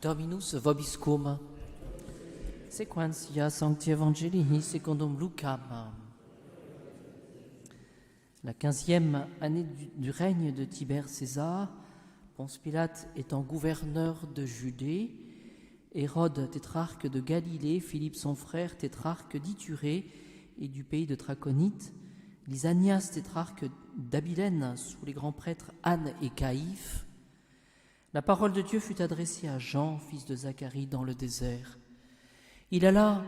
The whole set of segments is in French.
Dominus vobiscum. Sequentia Sancti Evangelii secundum Lucam. La 15e année du règne de Tibère César, Ponce Pilate étant gouverneur de Judée, Hérode, tétrarque de Galilée, Philippe son frère, tétrarque d'Iturée et du pays de Traconite, Lysanias, tétrarque d'Abilène, sous les grands prêtres Anne et Caïphe, la parole de Dieu fut adressée à Jean, fils de Zacharie, dans le désert. Il alla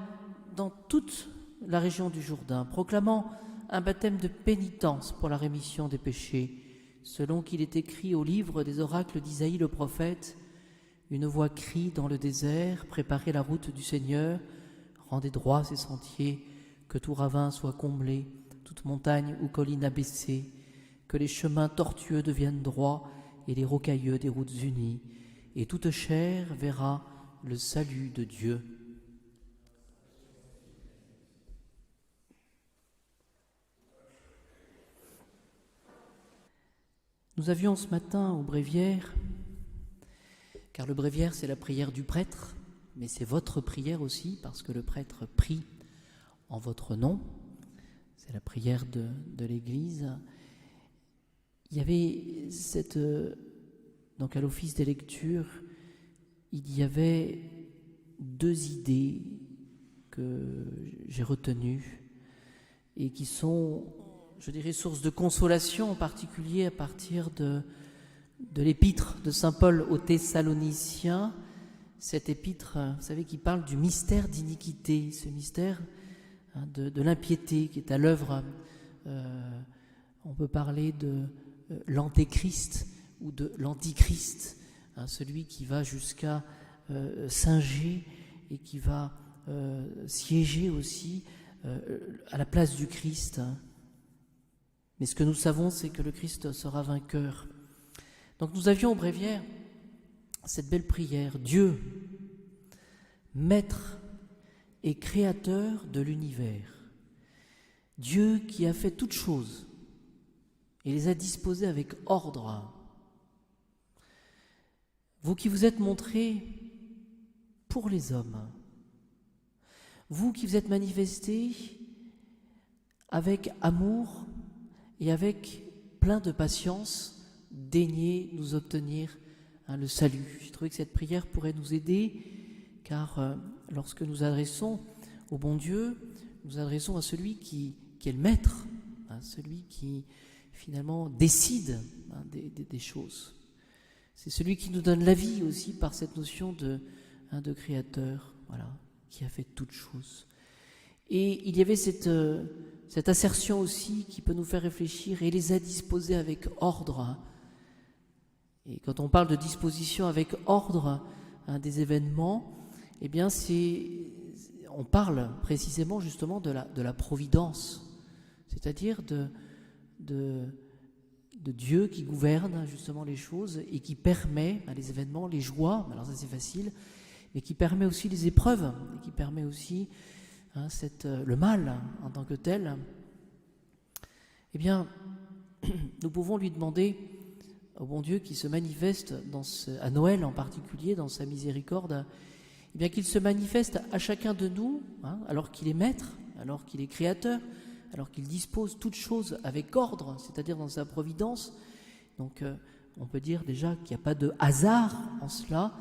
dans toute la région du Jourdain, proclamant un baptême de pénitence pour la rémission des péchés, selon qu'il est écrit au livre des oracles d'Isaïe le prophète. Une voix crie dans le désert, préparez la route du Seigneur, rendez droits ses sentiers, que tout ravin soit comblé, toute montagne ou colline abaissée, que les chemins tortueux deviennent droits et les rocailleux des routes unies, et toute chair verra le salut de Dieu. Nous avions ce matin au bréviaire, car le bréviaire c'est la prière du prêtre, mais c'est votre prière aussi, parce que le prêtre prie en votre nom, c'est la prière de l'Église. Il y avait donc à l'office des lectures, il y avait deux idées que j'ai retenues et qui sont, je dirais, source de consolation, en particulier à partir de l'épître de saint Paul aux Thessaloniciens, cette épître, vous savez, qui parle du mystère d'iniquité, ce mystère de l'impiété qui est à l'œuvre. On peut parler de l'antéchrist ou de l'antichrist, celui qui va jusqu'à singer et qui va siéger aussi à la place du Christ. Mais ce que nous savons, c'est que le Christ sera vainqueur. Donc nous avions au bréviaire cette belle prière. Dieu, maître et créateur de l'univers. Dieu qui a fait toutes choses et les a disposées avec ordre. Vous qui vous êtes montrés pour les hommes, vous qui vous êtes manifestés avec amour et avec plein de patience, daignez nous obtenir le salut. J'ai trouvé que cette prière pourrait nous aider, car lorsque nous adressons au bon Dieu, nous adressons à celui qui est le maître, celui qui finalement décide des choses. C'est celui qui nous donne la vie aussi par cette notion de créateur, voilà, qui a fait toutes choses. Et il y avait cette assertion aussi qui peut nous faire réfléchir, et les a disposés avec ordre. Et quand on parle de disposition avec ordre des événements, eh bien on parle précisément justement de la providence, c'est-à-dire de Dieu qui gouverne justement les choses et qui permet les événements, les joies, alors ça c'est facile, mais qui permet aussi les épreuves, et qui permet aussi le mal en tant que tel. Eh bien, nous pouvons lui demander au bon Dieu qui se manifeste à Noël en particulier, dans sa miséricorde, eh bien qu'il se manifeste à chacun de nous, alors qu'il est maître, alors qu'il est créateur, alors qu'il dispose toutes choses avec ordre, c'est-à-dire dans sa providence. Donc on peut dire déjà qu'il n'y a pas de hasard en cela.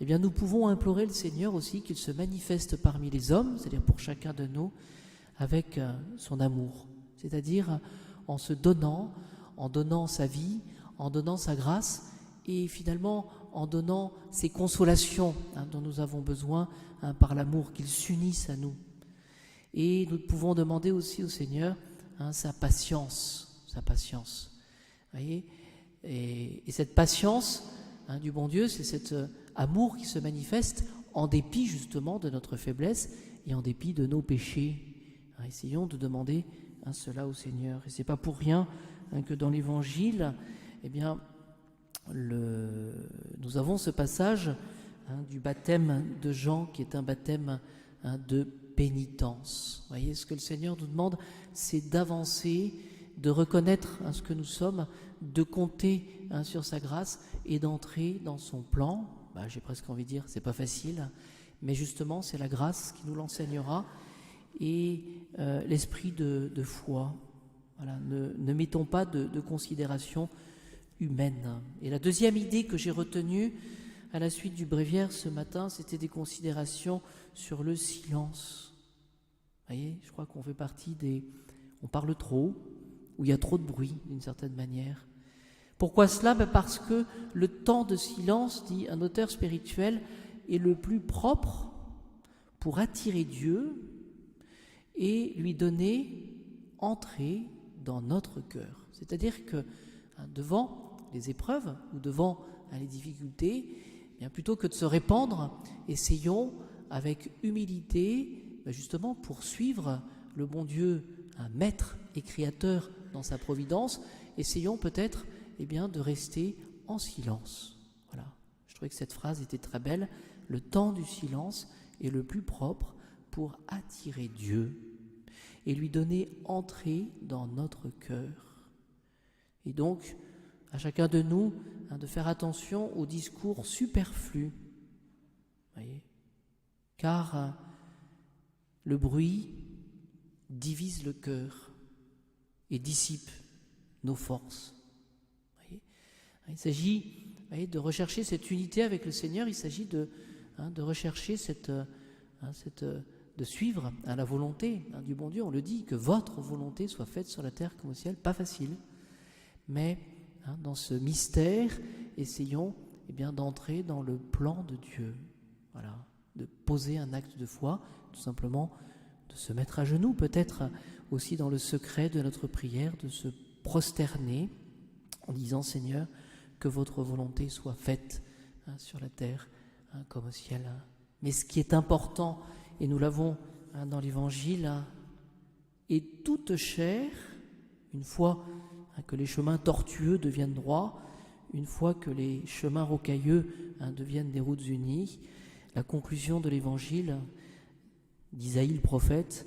Eh bien nous pouvons implorer le Seigneur aussi qu'il se manifeste parmi les hommes, c'est-à-dire pour chacun de nous, avec son amour, c'est-à-dire en se donnant, en donnant sa vie, en donnant sa grâce et finalement en donnant ces consolations dont nous avons besoin par l'amour, qu'il s'unisse à nous. Et nous pouvons demander aussi au Seigneur sa patience. Voyez, et cette patience du bon Dieu, c'est cet amour qui se manifeste en dépit justement de notre faiblesse et en dépit de nos péchés. Essayons de demander cela au Seigneur. Et c'est pas pour rien que dans l'Évangile, eh bien, nous avons ce passage du baptême de Jean qui est un baptême de pénitence. Vous voyez, ce que le Seigneur nous demande, c'est d'avancer, de reconnaître ce que nous sommes, de compter sur sa grâce et d'entrer dans son plan, j'ai presque envie de dire, c'est pas facile, mais justement c'est la grâce qui nous l'enseignera et l'esprit de foi. Voilà, ne mettons pas de considération humaine. Et la deuxième idée que j'ai retenue à la suite du bréviaire ce matin, c'était des considérations sur le silence. Vous voyez, je crois qu'on fait partie on parle trop, où il y a trop de bruit d'une certaine manière. Pourquoi cela ? Parce que le temps de silence, dit un auteur spirituel, est le plus propre pour attirer Dieu et lui donner entrée dans notre cœur. C'est-à-dire que devant les épreuves ou devant les difficultés, bien plutôt que de se répandre, essayons avec humilité justement pour suivre le bon Dieu, un maître et créateur dans sa providence, essayons peut-être de rester en silence. Voilà. Je trouvais que cette phrase était très belle. Le temps du silence est le plus propre pour attirer Dieu et lui donner entrée dans notre cœur. Et donc, à chacun de nous, de faire attention aux discours superflus. Voyez, car le bruit divise le cœur et dissipe nos forces. Voyez, il s'agit de rechercher cette unité avec le Seigneur, il s'agit de rechercher de suivre la volonté du bon Dieu. On le dit, que votre volonté soit faite sur la terre comme au ciel. Pas facile, mais dans ce mystère, essayons d'entrer dans le plan de Dieu. Voilà, de poser un acte de foi, tout simplement de se mettre à genoux, peut-être aussi dans le secret de notre prière, de se prosterner en disant: Seigneur, que votre volonté soit faite sur la terre comme au ciel. Mais ce qui est important, et nous l'avons dans l'Évangile, est toute chair, une fois que les chemins tortueux deviennent droits, une fois que les chemins rocailleux deviennent des routes unies, la conclusion de l'Évangile d'Isaïe le prophète,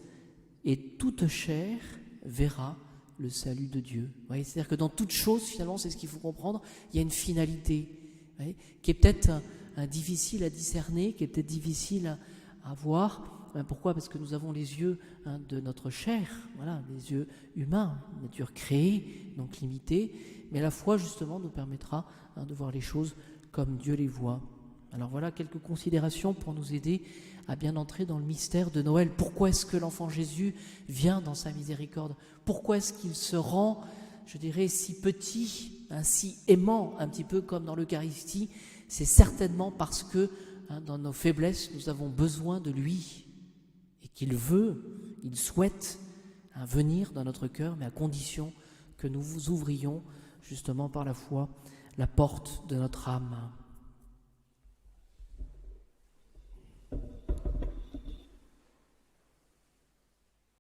et toute chair verra le salut de Dieu. Vous voyez, c'est-à-dire que dans toute chose, finalement, c'est ce qu'il faut comprendre, il y a une finalité, vous voyez, qui est peut-être difficile à discerner, qui est peut-être difficile à voir. Pourquoi ? Parce que nous avons les yeux de notre chair, voilà, les yeux humains, nature créée, donc limitée, mais la foi, justement, nous permettra de voir les choses comme Dieu les voit. Alors voilà quelques considérations pour nous aider à bien entrer dans le mystère de Noël. Pourquoi est-ce que l'enfant Jésus vient dans sa miséricorde ? Pourquoi est-ce qu'il se rend, je dirais, si petit, si aimant, un petit peu comme dans l'Eucharistie ? C'est certainement parce que dans nos faiblesses, nous avons besoin de lui et qu'il veut, il souhaite venir dans notre cœur, mais à condition que nous vous ouvrions justement par la foi la porte de notre âme.